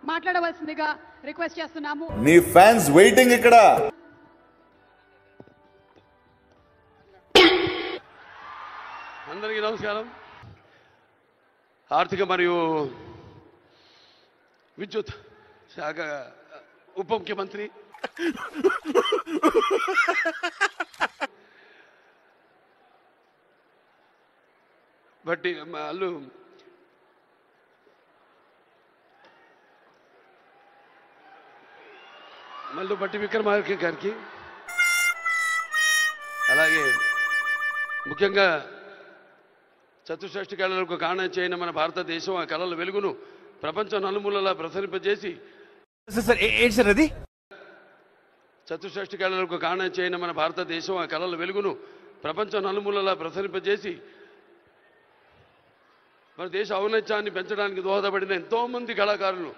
మాట్లాడవలసిందిగా రిక్వెస్ట్ చేస్తున్నాము. నీ ఫ్యాన్స్ వెయిటింగ్ ఇక్కడ. అందరికీ నమస్కారం. ఆర్థిక మరియు విద్యుత్ శాఖ ఉప ముఖ్యమంత్రి బట్టి వాళ్ళు మల్లు బట్టి విక్రమార్క గారికి, అలాగే ముఖ్యంగా చతుషష్ఠి కళలకు కారణం చేయని మన భారతదేశం ఆ కళల వెలుగును ప్రపంచం నలుమూలలా ప్రసరింపజేసి చతుషష్ఠి కళలకు కారణం చేయని మన భారతదేశం ఆ కళల వెలుగును ప్రపంచం నలుమూలలా ప్రసరింపజేసి మన దేశ ఔన్నత్యాన్ని పెంచడానికి దోహదపడిన ఎంతోమంది కళాకారులు